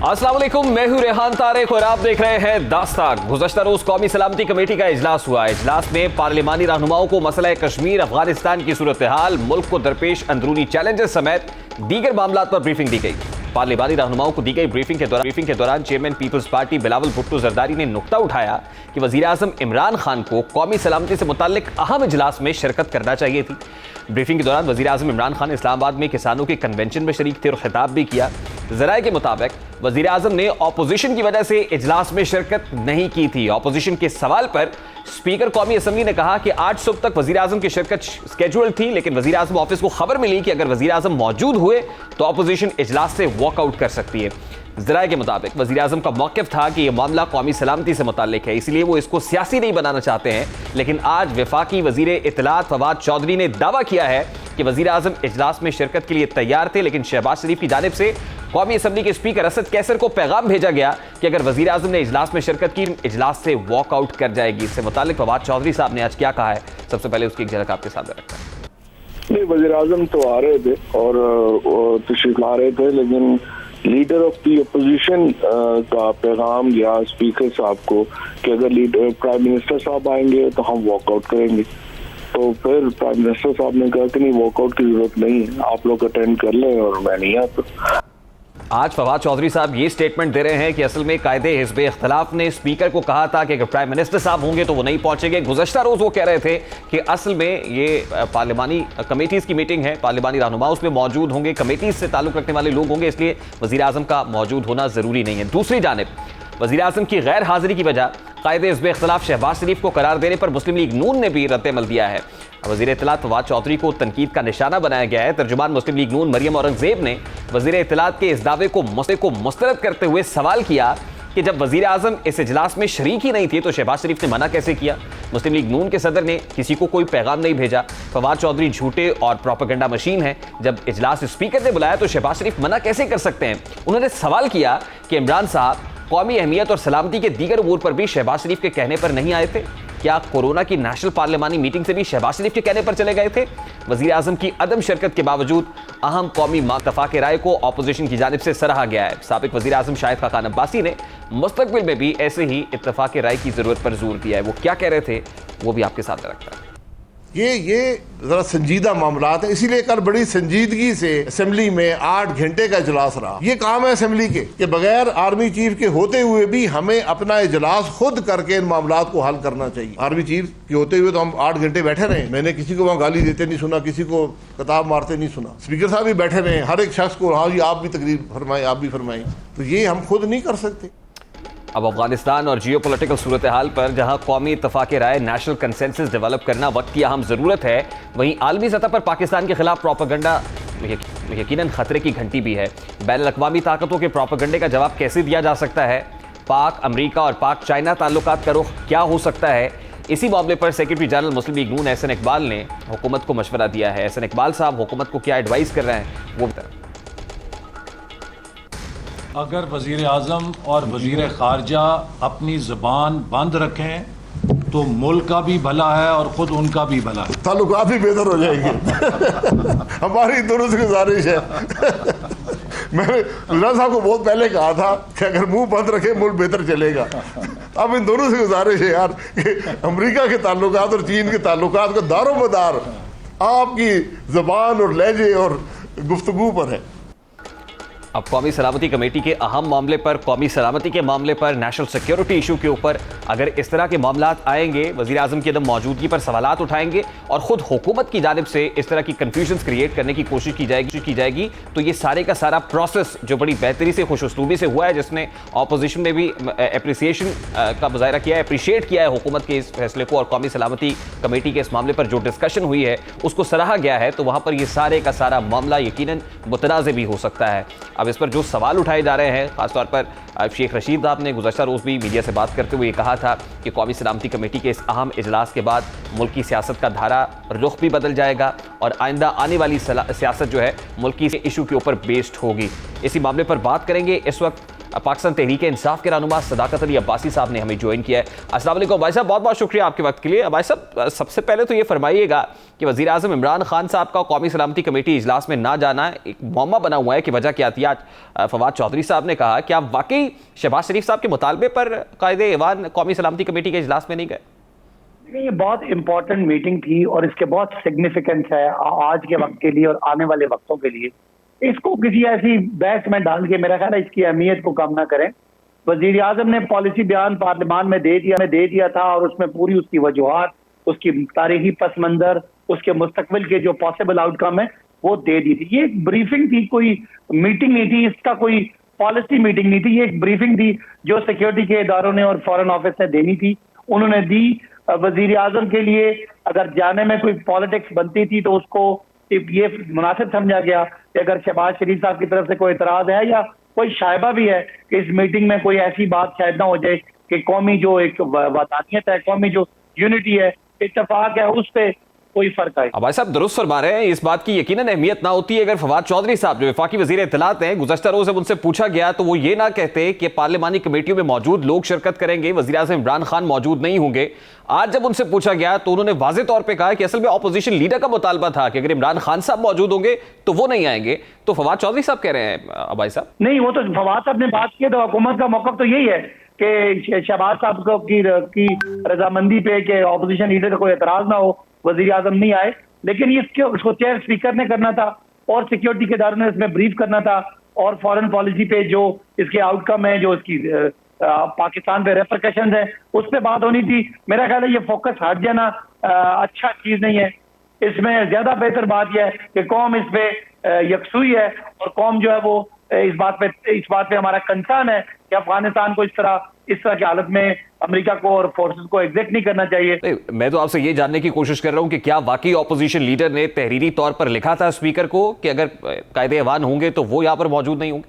अस्सलाम वालेकुम, मैं हूं रेहान तारिक और आप देख रहे हैं दास्तान। गुज़श्ता रोज कौमी सलामती कमेटी का इजलास हुआ। इजलास में पार्लिमानी रहनुमाओं को मसला कश्मीर, अफगानिस्तान की सूरत हाल, मुल्क को दरपेश अंदरूनी चैलेंजेस समेत दीगर मामला पर ब्रीफिंग दी गई। पार्लिमानी रहनुमाओं को दी गई ब्रीफिंग के दौरान chairman Peoples Party Bilawal Bhutto Zardari ने नुक्ता उठाया कि वज़ीर आज़म इमरान खान को कौमी सलामती से मुताल्लिक अहम इजलास में शिरकत करना चाहिए थी। ब्रीफिंग के दौरान वज़ीर आज़म इमरान खान इस्लामाबाद में किसानों के कन्वेंशन में शरीक थे और खिताब भी किया। ज़राए के मुताबिक वज़ीर आज़म ने ऑपोजिशन की वजह से इजलास में शिरकत नहीं की थी। ऑपोजिशन के सवाल पर स्पीकर कौमी असम्बली ने कहा कि 8 सुबह तक वज़ीर आज़म की शिरकत स्केड्यूल थी, लेकिन वज़ीर आज़म ऑफिस को खबर मिली कि अगर वज़ीर आज़म मौजूद हुए तो ऑपोजिशन इजलास से वॉकआउट कर सकती है। ज़राए के मुताबिक वज़ीर आज़म का मौक़िफ़ था कि यह मामला कौमी सलामती से मुताल्लिक है, इसलिए वो इसको सियासी नहीं बनाना चाहते हैं। लेकिन आज वफाकी वज़ीर इत्तलात फवाद चौधरी ने दावा किया है कि वज़ीर आज़म इजलास में शिरकत के लिए तैयार थे, लेकिन शहबाज शरीफ की जानिब से कौमी असम्बली के स्पीकर असद कैसर को पैगाम भेजा गया कि अगर वज़ीर आज़म ने इजलास में शिरकत की, इजलास से वॉकआउट कर जाएगी। इससे मुताल्लिक फवाद चौधरी साहब ने आज क्या कहा है, सबसे पहले उसकी एक झलक आपके सामने रखा है। नहीं, वज़ीर आज़म तो आ रहे थे और तशरीफ ला रहे थे, लेकिन लीडर ऑफ दी अपोजिशन का पैगाम गया स्पीकर साहब को कि अगर प्राइम मिनिस्टर साहब आएंगे तो हम वॉकआउट करेंगे। तो फिर प्राइम मिनिस्टर साहब ने कहा कि नहीं, वॉकआउट की जरूरत नहीं है, आप लोग अटेंड कर लें और मैं नहीं आता। आज फवाद चौधरी साहब ये स्टेटमेंट दे रहे हैं कि असल में कायदे हिज़्ब इख्तिलाफ ने स्पीकर को कहा था कि अगर प्राइम मिनिस्टर साहब होंगे तो वो नहीं पहुंचेंगे। गुज़श्ता रोज़ वो कह रहे थे कि असल में ये पार्लिमानी कमेटीज़ की मीटिंग है, पार्लिमानी रहनुमा उसमें मौजूद होंगे, कमेटीज़ से ताल्लुक़ रखने वाले लोग होंगे, इसलिए वज़ीर आज़म का मौजूद होना ज़रूरी नहीं है। दूसरी जानिब वज़ीर आज़म की गैर हाज़िरी की वजह कायदे हिज़्ब इख्तिलाफ शहबाज शरीफ को करार देने पर मुस्लिम लीग नून ने भी रद्द-ए-अमल दिया है। वज़ीर इत्तलात फवाद चौधरी को तनकीद का निशाना बनाया गया है। तर्जुमान मुस्लिम लीग नून मरियम औरंगज़ेब ने वज़ीर इत्तलात के इस दावे को मुस्तरद करते हुए सवाल किया कि जब वज़ीर आज़म इस इजलास में शरीक ही नहीं थे तो शहबाज शरीफ ने मना कैसे किया। मुस्लिम लीग नून के सदर ने किसी को कोई पैगाम नहीं भेजा। फवाद चौधरी झूठे और प्रोपेगेंडा मशीन है। जब इजलास स्पीकर ने बुलाया तो शहबाज शरीफ मना कैसे कर सकते हैं। उन्होंने सवाल किया कि इमरान साहब कौमी अहमियत और सलामती के दीगर उमूर पर भी शहबाज शरीफ के कहने पर नहीं आए थे। क्या कोरोना की नेशनल पार्लिमानी मीटिंग से भी शहबाज शरीफ के कहने पर चले गए थे। वज़ीर आज़म की अदम शिरकत के बावजूद अहम कौमी इत्तफ़ाक़ राय को ऑपोजिशन की जानिब से सराहा गया है। साबिक़ वज़ीर आज़म शाहिद खान अब्बासी ने मुस्तक़बिल में भी ऐसे ही इत्तफ़ाक़ राय की ज़रूरत पर जोर दिया है। वो क्या कह रहे थे वो भी आपके सामने रखता है। ये जरा संजीदा मामलात है, इसीलिए कल बड़ी संजीदगी से असेंबली में 8 घंटे का इजलास रहा। ये काम है असेंबली के कि बगैर आर्मी चीफ के होते हुए भी हमें अपना इजलास खुद करके इन मामलात को हल करना चाहिए। आर्मी चीफ के होते हुए तो हम 8 घंटे बैठे रहे। मैंने किसी को वहाँ गाली देते नहीं सुना, किसी को किताब मारते नहीं सुना। स्पीकर साहब भी बैठे रहे, हर एक शख्स को हाँ जी आप भी तकरीर फरमाएं, आप भी फरमाएं। तो ये हम खुद नहीं कर सकते। अब अफगानिस्तान और जियो पोलिटिकल सूरत हाल पर जहां कौमी इत्तफ़ाक़ राय नेशनल कंसेंसस डेवलप करना वक्त की अहम ज़रूरत है, वहीं आलमी सतह पर पाकिस्तान के खिलाफ प्रोपेगेंडा यकीनन खतरे की घंटी भी है। बैनुल-अक़वामी ताकतों के प्रोपेगेंडे का जवाब कैसे दिया जा सकता है। पाक अमरीका और पाक चाइना ताल्लुकात का रुख क्या हो सकता है। इसी मामले पर सेक्रेटरी जनरल मुस्लिम लीग नून एहसन इकबाल ने हुकूमत को मशवरा दिया है। एहसन इकबाल साहब हुकूमत को क्या एडवाइस कर रहे हैं वो बताएं। अगर वज़ीर आज़म और वज़ीर ख़ारजा अपनी ज़बान बंद रखें तो मुल्क का भी भला है और ख़ुद उनका भी भला है, ताल्लुकात भी बेहतर हो जाएंगे। हमारी दोनों से गुजारिश है। मैंने अल्लाह साहब को बहुत पहले कहा था कि अगर मुंह बंद रखे मुल्क बेहतर चलेगा। अब इन दोनों से गुजारिश है यार कि अमेरिका के ताल्लुकात और चीन के ताल्लुकात का दारोमदार आपकी ज़बान और लहजे और गुफ्तगू पर है। अब कौमी सलामती कमेटी के अहम मामले पर, कौमी सलामती के मामले पर, नेशनल सिक्योरिटी इशू के ऊपर अगर इस तरह के मामलात आएंगे, वज़ीर आज़म की अदम मौजूदगी पर सवालात उठाएंगे और ख़ुद हुकूमत की जानिब से इस तरह की कन्फ्यूजन्स क्रिएट करने की कोशिश की जाएगी तो ये सारे का सारा प्रोसेस जो बड़ी बेहतरी से खुश उसलूबी से हुआ है, जिसने अपोजिशन में भी एप्रिसिएशन का मुजाहरा किया है, अप्रिशिएट किया है हुकूमत के इस फैसले को, और कौमी सलामती कमेटी के इस मामले पर जो डिस्कशन हुई है उसको सराहा गया है, तो वहाँ पर ये सारे का सारा मामला यकीनन मुतनाज़ भी हो सकता है। अब इस पर जो सवाल उठाए जा रहे हैं, खासतौर पर शेख रशीद साहब ने गुज़श्ता रोज़ भी मीडिया से बात करते हुए कहा था कि कौमी सलामती कमेटी के इस अहम इजलास के बाद मुल्क की सियासत का धारा रुख भी बदल जाएगा और आइंदा आने वाली सियासत जो है मुल्क की इशू के ऊपर बेस्ड होगी। इसी मामले पर बात करेंगे इस वक्त पाकिस्तान तहरीक इंसाफ के रहनुमा सदाकत अली अब्बासी साहब ने हमें ज्वाइन किया है। अस्सलाम वालेकुम भाई साहब, बहुत बहुत शुक्रिया आपके वक्त के लिए। भाई साहब, सबसे पहले तो ये फरमाइएगा कि वज़ीर आज़म इमरान खान साहब का कौमी सलामती कमेटी इजलास में ना जाना एक मौमा बना हुआ है कि वजह क्या थी। आज फवाद चौधरी साहब ने कहा कि आप वाकई शहबाज शरीफ साहब के मुतालबे पर कायदे ऐवान कौमी सलामती कमेटी के इजलास में नहीं गए? ये बहुत इंपॉर्टेंट मीटिंग थी और इसके बहुत सिग्निफिकेंस है आज के वक्त के लिए और आने वाले वक्तों के लिए। इसको किसी ऐसी बहस में डाल के मेरा ख्याल है इसकी अहमियत को कम ना करें। वजीर आजम ने पॉलिसी बयान पार्लियामान में दे दिया था और उसमें पूरी उसकी वजूहात, उसकी तारीखी पस मंजर, उसके मुस्तकबिल के जो पॉसिबल आउटकम है वो दे दी थी। ये एक ब्रीफिंग थी, कोई मीटिंग नहीं थी, इसका कोई पॉलिसी मीटिंग नहीं थी। ये एक ब्रीफिंग थी जो सिक्योरिटी के इदारों ने और फॉरेन ऑफिस ने देनी थी, उन्होंने दी। वजीर आजम के लिए अगर जाने में कोई पॉलिटिक्स बनती थी तो उसको ये मुनासिब समझा गया कि अगर शहबाज शरीफ साहब की तरफ से कोई एतराज है या कोई शायबा भी है कि इस मीटिंग में कोई ऐसी बात शायद ना हो जाए कि कौमी जो एक वतानियत है, कौमी जो यूनिटी है, इत्तेफाक है, उस पर कोई फर्क आए। भाई साहब दुरुस्त फरमा रहे हैं, इस बात की यकीनन अहमियत ना होती है अगर फवाद चौधरी साहब जो वफाकी वजीर इत्तलात हैं, गुज़श्ता रोज जब उनसे पूछा गया तो वो ये ना कहते कि पार्लिमानी कमेटियों में मौजूद लोग शिरकत करेंगे, वजीर आज़म इमरान खान मौजूद नहीं होंगे। आज जब उनसे पूछा गया तो उन्होंने वाज़े तौर पर कहा कि असल में ऑपोजिशन लीडर का मुतालबा था कि अगर इमरान खान साहब मौजूद होंगे तो वो नहीं आएंगे। तो फवाद चौधरी साहब कह रहे हैं भाई साहब? नहीं, वो तो फवाद साहब ने बात की तो हुकूमत का मौक़िफ़ तो यही है कि शहबाज साहब की रजामंदी पे कि ऑपोजिशन लीडर का कोई एतराज ना हो, वजीर आजम नहीं आए। लेकिन ये उसको चेयर स्पीकर ने करना था और सिक्योरिटी के इदारों ने इसमें ब्रीफ करना था और फॉरेन पॉलिसी पे जो इसके आउटकम है, जो इसकी पाकिस्तान पे रेपरकशंस है, उस पर बात होनी थी। मेरा ख्याल है ये फोकस हट जाना अच्छा चीज नहीं है। इसमें ज्यादा बेहतर बात यह है कि कौम इस पे यकसुई है और कौम जो है वो इस बात पे हमारा कंसर्न है कि अफगानिस्तान को इस तरह की हालत में अमेरिका को और फोर्सेस को एग्जिट नहीं करना चाहिए। मैं तो आपसे ये जानने की कोशिश कर रहा हूं कि क्या वाकई ऑपोजिशन लीडर ने तहरीरी तौर पर लिखा था स्पीकर को कि अगर कायदे ऐवान होंगे तो वो यहाँ पर मौजूद नहीं होंगे?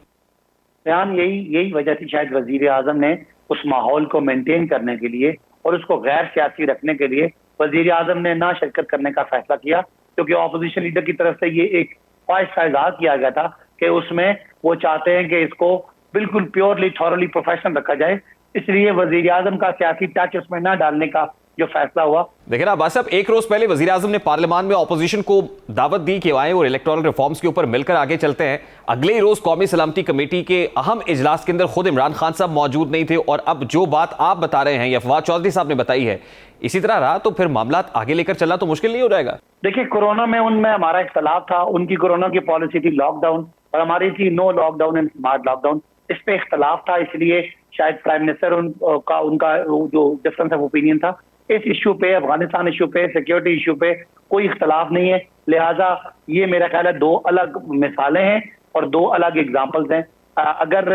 बयान यही वजह थी शायद वजीर आजम ने उस माहौल को मेंटेन करने के लिए और उसको गैर सियासी रखने के लिए वजीर आजम ने ना शिरकत करने का फैसला किया, क्योंकि ऑपोजिशन लीडर की तरफ से ये एक ख्वाहिश का इजहार किया गया था कि उसमें वो चाहते हैं कि इसको बिल्कुल प्योरली थॉरली प्रोफेशनल रखा जाए, इसलिए वजीर आजम का सियासी टच उसमें ना डालने का जो फैसला हुआ। देखिए ना अब्बास साहब, एक रोज पहले वजीर आजम ने पार्लियामान में ऑपोजिशन को दावत दी कि आए और इलेक्टोरल रिफॉर्म्स के ऊपर मिलकर आगे चलते हैं। अगले ही रोज कौमी सलामती कमेटी के अहम इजलास के अंदर खुद इमरान खान साहब मौजूद नहीं थे और अब जो बात आप बता रहे हैं या फवाद चौधरी साहब ने बताई है, इसी तरह रहा तो फिर मामला आगे लेकर चलना तो मुश्किल नहीं हो जाएगा? देखिए, कोरोना में उनमें हमारा इख्तलाफ था। उनकी कोरोना की पॉलिसी थी लॉकडाउन और हमारी थी no lockdown and smart lockdown. इस पे इख्तलाफ था, इसलिए शायद प्राइम मिनिस्टर उनका जो डिफरेंस ऑफ ओपिनियन था इस इशू पे, अफगानिस्तान इशू पे, सिक्योरिटी इशू पे कोई इख्तलाफ नहीं है। लिहाजा ये मेरा ख्याल है दो अलग मिसालें हैं और दो अलग एग्जाम्पल्स हैं। अगर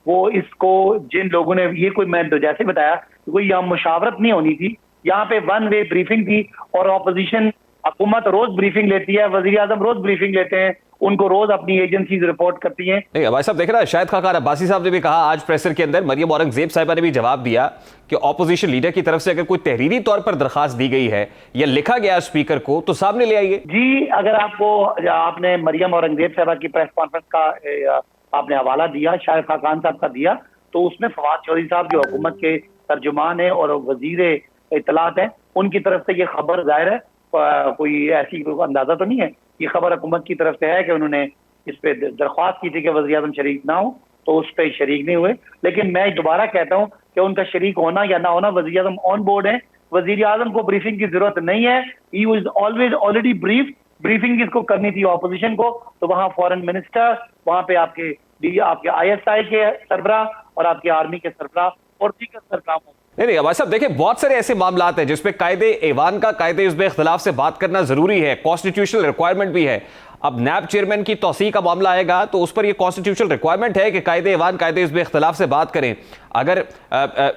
वो इसको जिन लोगों ने ये कोई, मैं तो जैसे बताया, कोई यहाँ मुशावरत नहीं होनी थी, यहाँ पे वन वे ब्रीफिंग थी और ऑपोजिशन हुकूमत रोज ब्रीफिंग लेती है, वजीर आजम रोज ब्रीफिंग लेते हैं, उनको रोज अपनी एजेंसीज रिपोर्ट करती हैं। नहीं भाई साहब, देख रहा है शाहिद खाकान अब्बासी साहब ने भी कहा आज प्रेसर के अंदर, मरियम औरंगजेब साहिबा ने भी जवाब दिया कि ऑपोजिशन लीडर की तरफ से अगर कोई तहरीरी तौर पर दरखास्त दी गई है या लिखा गया स्पीकर को तो सामने ले आइए। जी, अगर आपने मरियम औरंगजेब साहिबा की प्रेस कॉन्फ्रेंस का आपने हवाला दिया, शाहिद खाकान साहब का दिया, तो उसमें फवाद चौधरी साहब जो हुकूमत के तर्जुमान है और वजीर इत्तलात है, उनकी तरफ से ये खबर जाहिर है कोई ऐसी अंदाजा तो नहीं है, ये खबर हुकूमत की तरफ से है कि उन्होंने इस पे दरख्वास्त की थी कि वज़ीर आज़म शरीक ना हो, तो उस पर शरीक नहीं हुए। लेकिन मैं दोबारा कहता हूँ कि उनका शरीक होना या ना होना, वज़ीर आज़म ऑन बोर्ड है, वज़ीर आज़म को ब्रीफिंग की जरूरत नहीं है। He was always already briefing किसको करनी थी? ऑपोजिशन को। तो वहाँ फॉरेन मिनिस्टर, वहाँ पे आपके ISI के सरबराह और आपके आर्मी के सरबराह और दीगर सरबराहों। नहीं भाई साहब, देखिए बहुत सारे ऐसे मामलात हैं जिसपे कायदे ऐवान का, कायदे इस्बे इख्तिलाफ से बात करना जरूरी है, कॉन्स्टिट्यूशनल रिक्वायरमेंट भी है। अब नैब चेयरमैन की तौसीह का मामला आएगा तो उस पर यह कॉन्स्टिट्यूशनल रिक्वायरमेंट है कि कायदे ऐवान, कायदे इस्बे इख्तिलाफ से बात करें। अगर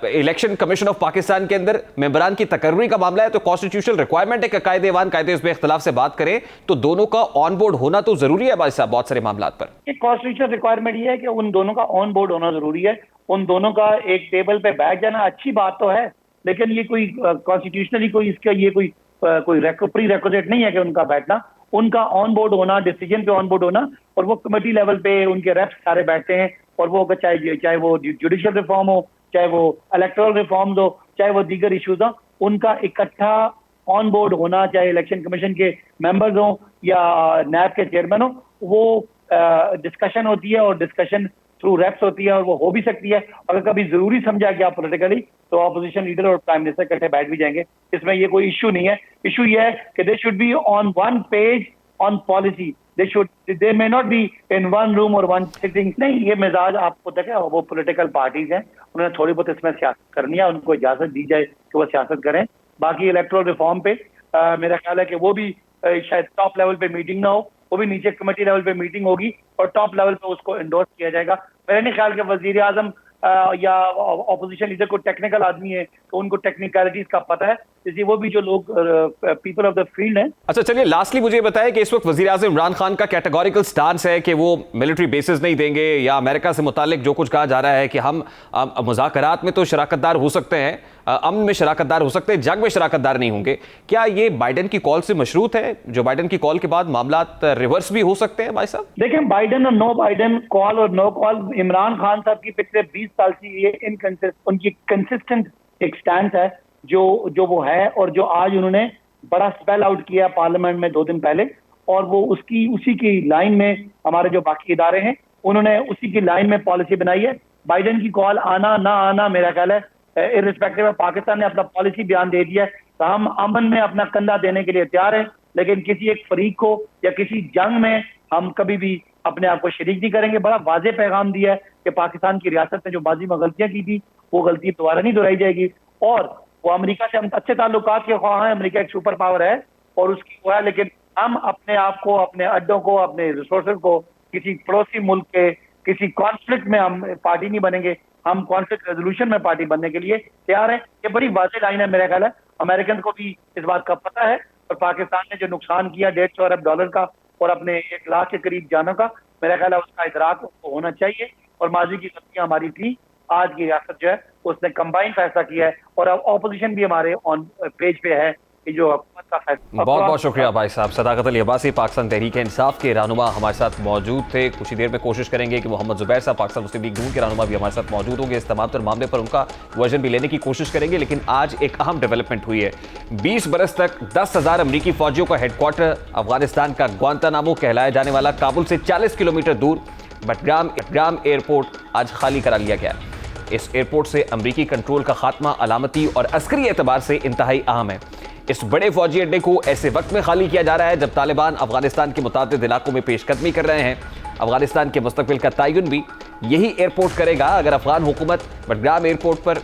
इलेक्शन कमीशन ऑफ पाकिस्तान के अंदर मेंबरान की तकर्री का मामला है तो कॉन्स्टिट्यूशनल रिक्वायरमेंट है कि कायदे ऐवान, कायदे इस्बे इख्तिलाफ से बात करें। तो दोनों का ऑन बोर्ड होना तो जरूरी है भाई साहब बहुत सारे मामलात पर। कॉन्स्टिट्यूशनल रिक्वायरमेंट ये है कि उन दोनों का ऑन बोर्ड होना जरूरी है, उन दोनों का एक टेबल पे बैठ जाना अच्छी बात तो है, लेकिन ये कोई कॉन्स्टिट्यूशनली कोई इसका ये कोई प्री रेक्विजिट नहीं है कि उनका बैठना, उनका ऑन बोर्ड होना, डिसीजन पे ऑन बोर्ड होना, और वो कमेटी लेवल पे उनके रेप्स सारे बैठते हैं, और वो अगर चाहे वो जुडिशियल रिफॉर्म हो, चाहे वो इलेक्टोरल रिफॉर्म्स हो, चाहे वो दीगर इश्यूज हो, उनका इकट्ठा ऑन बोर्ड होना, चाहे इलेक्शन कमीशन के मेंबर्स हो या नैब के चेयरमैन हो, वो डिस्कशन होती है और डिस्कशन थ्रू रेप्स होती है और वो हो भी सकती है। अगर कभी जरूरी समझा गया पॉलिटिकली तो ऑपोजिशन लीडर और प्राइम मिनिस्टर इकट्ठे बैठ भी जाएंगे, इसमें ये कोई इशू नहीं है। इशू ये है कि they should be on one page on policy, they may not be in one room और वन सिटिंग। नहीं, ये मिजाज आपको देखे, वो पॉलिटिकल पार्टीज हैं, उन्होंने थोड़ी बहुत इसमें सियासत करनी है, उनको इजाजत दी जाए कि वो सियासत करें। बाकी इलेक्टोरल रिफॉर्म पे मेरा ख्याल है कि वो भी शायद टॉप लेवल पे मीटिंग ना हो, वो भी नीचे कमेटी लेवल पे मीटिंग होगी और टॉप लेवल पे उसको एंडोर्स किया जाएगा। मेरे नहीं ख्याल कि वजीर आजम या ऑपोजिशन लीडर को टेक्निकल आदमी है तो उनको टेक्निकलिटीज का पता है, इसलिए वो भी जो लोग पीपल ऑफ द फील्ड हैं। अच्छा, चलिए लास्टली मुझे बताएं कि इस वक्त वजीर आज़म इमरान खान का कैटेगोरिकल स्टांस है कि वो मिलिट्री बेसिस नहीं देंगे या अमेरिका से मुतालिक जो कुछ कहा जा रहा है कि हम मुज़ाकरात में तो शराकतदार हो सकते हैं, अमन में शराकतदार हो सकते हैं, जंग में शराकतदार नहीं होंगे। क्या ये बाइडन की कॉल से मशरूत है? जो बाइडन की कॉल के बाद मामलात रिवर्स भी हो सकते हैं भाई साहब? देखें, बाइडन और नो बाइडन, कॉल और नो कॉल, इमरान खान साहब की पिछले 20 साल से ये उनकी कंसिस्टेंट एक स्टैंड है जो वो है, और जो आज उन्होंने बड़ा स्पेल आउट किया पार्लियामेंट में 2 दिन पहले, और वो उसी की लाइन में हमारे जो बाकी इदारे हैं उन्होंने उसी की लाइन में पॉलिसी बनाई है। बाइडन की कॉल आना ना आना मेरा ख्याल है इर्रिस्पेक्टिव ऑफ, पाकिस्तान ने अपना पॉलिसी बयान दे दिया है तो हम अमन में अपना कंधा देने के लिए तैयार हैं, लेकिन किसी एक फरीक को या किसी जंग में हम कभी भी अपने आप को शरीक नहीं करेंगे। बड़ा वाज़ेह पैगाम दिया है कि पाकिस्तान की रियासत ने जो माजी में गलतियां की थी वो गलती दोबारा नहीं दोहराई जाएगी, और वो अमेरिका से हम अच्छे ताल्लुकात के ख्वाह हैं, अमेरिका एक सुपर पावर है और उसकी वो है, लेकिन हम अपने आप को, अपने अड्डों को, अपने रिसोर्सेज को किसी पड़ोसी मुल्क के किसी कॉन्फ्लिक्ट में हम पार्टी नहीं बनेंगे, हम कॉन्फ्लिक्ट रेजोल्यूशन में पार्टी बनने के लिए तैयार है। ये बड़ी वाज़ेह लाइन है, मेरा ख्याल है अमेरिकन को भी इस बात का पता है, और पाकिस्तान ने जो नुकसान किया $150 अरब का और अपने 1 लाख के करीब जानों का, मेरा ख्याल है उसका इदराक उसको होना चाहिए। और माजी की गलतियां हमारी थी, आज की रियासत जो है उसने कंबाइन फैसला किया है और अब ऑपोजिशन भी हमारे ऑन पेज पे है कि जो हुकूमत का फैसला। बहुत बहुत शुक्रिया भाई साहब। सदाकत अली अब्बासी पाकिस्तान तहरीक इंसाफ के रहनुमा हमारे साथ मौजूद थे। कुछ ही देर में कोशिश करेंगे कि मोहम्मद जुबैर साहब पाकिस्तान मुस्लिम लीग नून के रहनुमा भी हमारे साथ मौजूद होंगे। इस तमाम तर मामले पर उनका वर्जन भी लेने की कोशिश करेंगे, लेकिन आज एक अहम डेवलपमेंट हुई है। 20 बरस तक 10,000 अमरीकी फौजियों का हेडक्वार्टर अफगानिस्तान का ग्वांतानामो कहलाया जाने वाला काबुल से 40 किलोमीटर दूर बटग्राम एयरपोर्ट आज खाली करा लिया गया। इस एयरपोर्ट से अमरीकी कंट्रोल का खात्मा अलामती और अस्करी एतबार से इंतहाई अहम है। इस बड़े फौजी अड्डे को ऐसे वक्त में खाली किया जा रहा है जब तालिबान अफगानिस्तान के मुताबिक इलाकों में पेशकदमी कर रहे हैं। अफगानिस्तान के मुस्तकबिल का तयन भी यही एयरपोर्ट करेगा। अगर अफगान हुकूमत बटग्राम एयरपोर्ट पर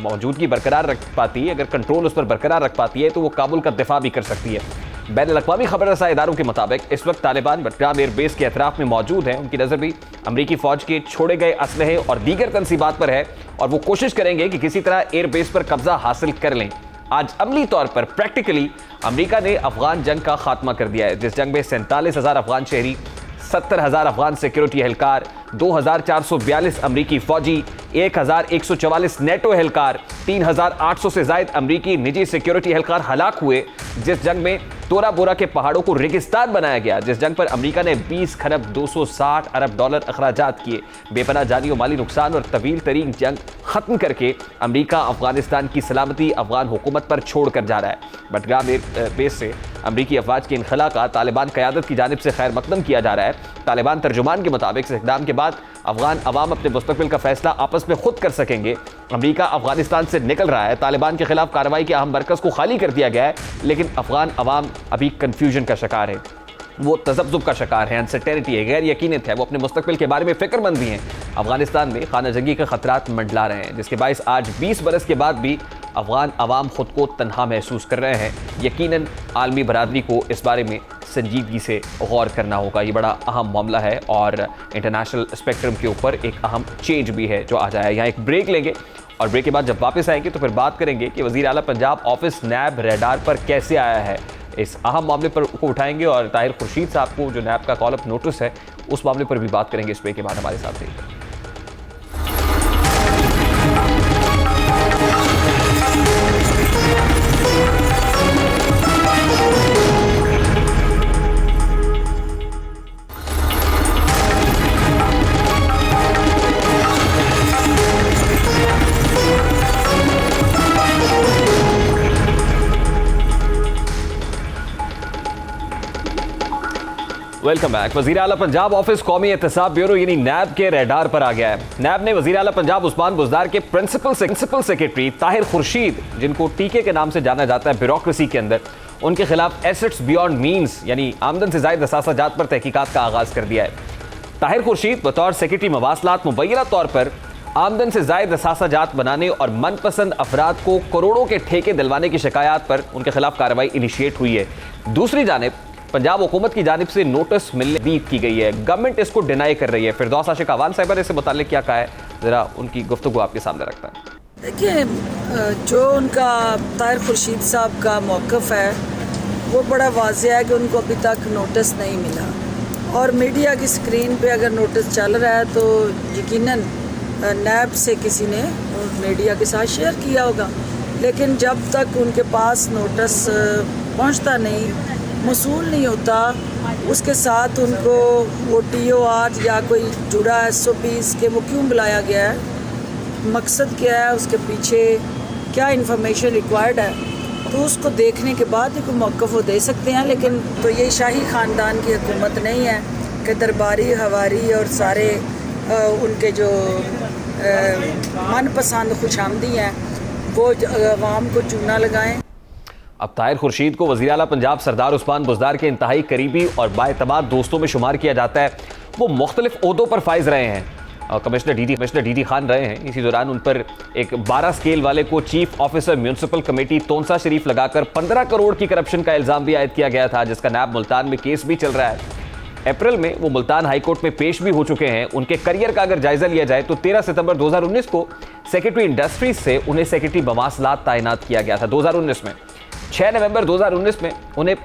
मौजूदगी बरकरार रख पाती है, अगर कंट्रोल उस पर बरकरार रख पाती है, तो वो काबुल का दिफा भी कर सकती है। बैनुल-अक़वामी खबर रसा इदारों के मुताबिक इस वक्त तालिबान बटग्राम एयरबेस के अतराफ में मौजूद हैं। उनकी नज़र भी अमरीकी फ़ौज के छोड़े गए असलहे और दीगर तनसीबात पर है और वो कोशिश करेंगे कि किसी तरह एयरबेस पर कब्जा हासिल कर लें। आज अमली तौर पर प्रैक्टिकली अमरीका ने अफगान जंग का खात्मा कर दिया है, जिस जंग में 47,000 अफगान शहरी, 70,000 अफगान सिक्योरिटी एहलकार, 2,442 अमरीकी फौजी, 1,144 नेटो एहलकार, 3,800 से जायद अमरीकी निजी सिक्योरिटी एहलकार हलाक हुए। जिस जंग में तोरा बोरा के पहाड़ों को रेगिस्तान बनाया गया, जिस जंग पर अमरीका ने 20 खरब 260 अरब डॉलर अखराजात किए। बेपनाह जानी और माली नुकसान और तवील तरीन जंग खत्म करके अमरीका अफगानिस्तान की सलामती अफगान हुकूमत पर छोड़ कर जा रहा है। बटग्राम बेस से अमरीकी अफवाज के इनखला का तालिबान क़यादत की जानिब से खैर मकदम किया जा रहा है। तालिबान तर्जुमान के मुताबिक इस इक़दाम के बाद अफगान अवाम अपने मुस्तक़बिल का फैसला आपस में खुद कर सकेंगे। अमरीका अफगानिस्तान से निकल रहा है, तालिबान के खिलाफ कार्रवाई के अहम मरकज़ को खाली कर दिया गया है, लेकिन अफगान अवाम अभी कन्फ्यूजन का शिकार है, वो तज़ब्ज़ुब का शिकार है, अनसर्टेनिटी है, गैर यकीनियत है, वो अपने मुस्तक़बिल के बारे में फ़िक्रमंद भी हैं। अफगानिस्तान में खाना जंगी के ख़तरात मंडला रहे हैं, जिसके बायस आज 20 बरस के बाद भी अफगान अवाम खुद को तन्हा महसूस कर रहे हैं। यकीनन आलमी बरादरी को इस बारे में संजीदगी से गौर करना होगा। ये बड़ा अहम मामला है और इंटरनेशनल स्पेक्ट्रम के ऊपर एक अहम चेंज भी है जो आ जाए। यहाँ एक ब्रेक लेंगे और ब्रेक के बाद जब वापस आएंगे तो फिर बात करेंगे कि वज़ीर आला पंजाब ऑफिस नैब रेडार पर कैसे आया है। इस अहम मामले पर को उठाएंगे और ताहिर खुर्शीद साहब को जो नैब का कॉल अप नोटिस है उस मामले पर भी बात करेंगे। इस ब्रेक के बाद हमारे साथ रहिएगा। Welcome back. वजीर आला पंजाब ऑफिस कौमी एहतसाब ब्यूरो यानी नैब के रेडार पर आ गया है। नैब ने वजीर आला पंजाब उस्मान बुज़दार के प्रिंसिपल सेक्रेटरी ताहिर खुर्शीद, जिनको टीके के नाम से जाना जाता है ब्यूरोक्रेसी के अंदर, उनके खिलाफ एसेट्स बियॉन्ड मीन्स यानी आमदन से ज़ायद असासा जात पर तहकीकात का आगाज़ कर दिया है। ताहिर खुर्शीद बतौर सेक्रेटरी मवासलात मुबैना तौर पर आमदन से ज़ायद असासा जात बनाने और मनपसंद अफराद को करोड़ों के ठेके दिलवाने की शिकायत पर उनके खिलाफ कार्रवाई इनिशिएट हुई है। दूसरी जानिब पंजाब हुकूमत की जानिब से नोटिस मिलने दी की गई है। गवर्नमेंट इसको डिनाई कर रही है। फिरदौस आशिक अवान साहिबा ने इससे मुताल्लिक क्या कहा है, ज़रा उनकी गुफ्तगू आपके सामने रखता है। देखिए, जो उनका ताहिर खुर्शीद साहब का मौक़िफ़ है वो बड़ा वाज़ेह है कि उनको अभी तक नोटिस नहीं मिला, और मीडिया की स्क्रीन पे अगर नोटिस चल रहा है तो यकीनन नैब से किसी ने मीडिया के साथ शेयर किया होगा, लेकिन जब तक उनके पास नोटिस पहुंचता नहीं, मसूल नहीं होता, उसके साथ उनको वो TOR या कोई जुड़ा SOP के वो क्यों बुलाया गया है, मकसद क्या है, उसके पीछे क्या इन्फॉर्मेशन रिक्वायर्ड है, तो उसको देखने के बाद ही कोई मौक़िफ़ वो दे सकते हैं। लेकिन तो ये शाही ख़ानदान की हुकूमत नहीं है कि दरबारी हवारी और सारे उनके जो मनपसंद खुशामदी हैं वो अवाम को चूना लगाएं। अब ताहिर खुर्शीद को वज़ीर आला पंजाब सरदार उस्मान बुज़दार के इंतहाई करीबी और बाएतमाद दोस्तों में शुमार किया जाता है। वो मुख्तलिफ ओहदों पर फाइज रहे हैं और कमिश्नर डी खान रहे हैं। इसी दौरान उन पर एक 12 स्केल वाले को चीफ ऑफिसर म्यूनसिपल कमेटी तोनसा शरीफ लगाकर 15 करोड़ की करप्शन का इल्ज़ाम भी आयद किया गया था, जिसका नैब मुल्तान में केस भी चल रहा है। अप्रैल में वो मुल्तान हाई कोर्ट में पेश भी हो चुके हैं। उनके करियर का अगर जायजा लिया जाए तो 13 सितंबर 2019 को सेक्रेटरी इंडस्ट्रीज से उन्हें सेक्रेटरी मवासलात तैनात किया गया था 2019 में। 6 नवंबर 2019 में उन्हें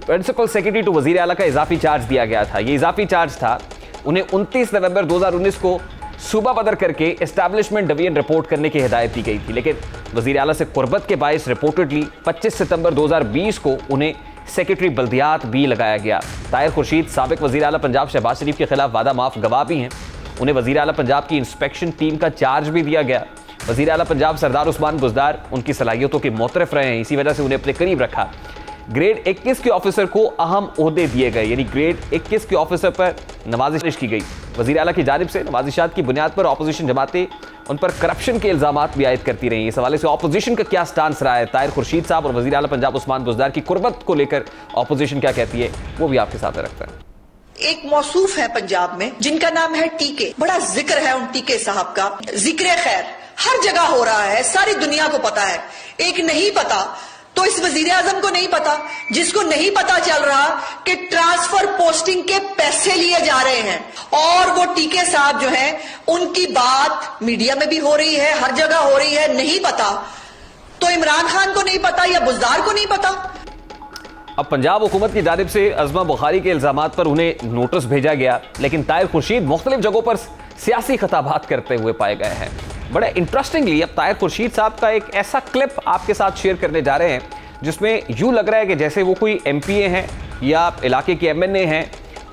प्रिंसिपल सेक्रेटरी टू वजीर आला का इजाफी चार्ज दिया गया था। ये इजाफी चार्ज था उन्हें 29 नवंबर 2019 को सूबा बदर करके एस्टैब्लिशमेंट डिवीजन रिपोर्ट करने की हिदायत दी गई थी, लेकिन वजीर आला से कुर्बत के बायस रिपोर्टेडली 25 सितंबर 2020 को उन्हें सेक्रेटरी बल्दियात भी लगाया गया। ताहिर खुर्शीद साबिक वजीर आला पंजाब शहबाज शरीफ के खिलाफ वादा माफ गवाह भी हैं। उन्हें वजीर आला पंजाब की इंस्पेक्शन टीम का चार्ज भी दिया गया। वजीर आला पंजाब सरदार उस्मान बुज़दार उनकी सलाहियतों के मोतरफ रहे हैं, इसी वजह से उन्हें अपने करीब रखा। ग्रेड 21 के ऑफिसर को अहम ओहदे दिए गए, यानी ग्रेड 21 के ऑफिसर पर नवाजिश की गई। वजीर आला की जानिब से नवाजिशात की बुनियाद पर अपोजिशन जमातें उन पर करप्शन के इल्जामात भी आयद करती रही। इस हवाले से अपोजिशन का क्या स्टांस रहा है, ताहिर खुर्शीद साहब और वजीर आला पंजाब उस्मान बुज़दार की कुर्बत को लेकर अपोजिशन क्या कहती है, वो भी आपके साथ रखता है। एक मौसूफ है पंजाब में जिनका नाम है टीके, बड़ा जिक्र है उन टीके साहब का, जिक्र खैर हर जगह हो रहा है, सारी दुनिया को पता है। एक नहीं पता तो इस वजीर आजम को नहीं पता, जिसको नहीं पता चल रहा कि ट्रांसफर पोस्टिंग के पैसे लिए जा रहे हैं, और वो टीके साहब जो हैं उनकी बात मीडिया में भी हो रही है, हर जगह हो रही है। नहीं पता तो इमरान खान को नहीं पता या बुज़दार को नहीं पता। अब पंजाब हुकूमत की जानिब से अज़मा बुखारी के इल्जामात पर उन्हें नोटिस भेजा गया, लेकिन ताहिर खुर्शीद मुख्तलिफ जगहों पर सियासी खिताबात करते हुए पाए गए हैं। बड़ा इंटरेस्टिंगली अब ताहिर खुर्शीद साहब का एक ऐसा क्लिप आपके साथ शेयर करने जा रहे हैं जिसमें यूँ लग रहा है कि जैसे वो कोई MPA हैं या इलाके के MNA हैं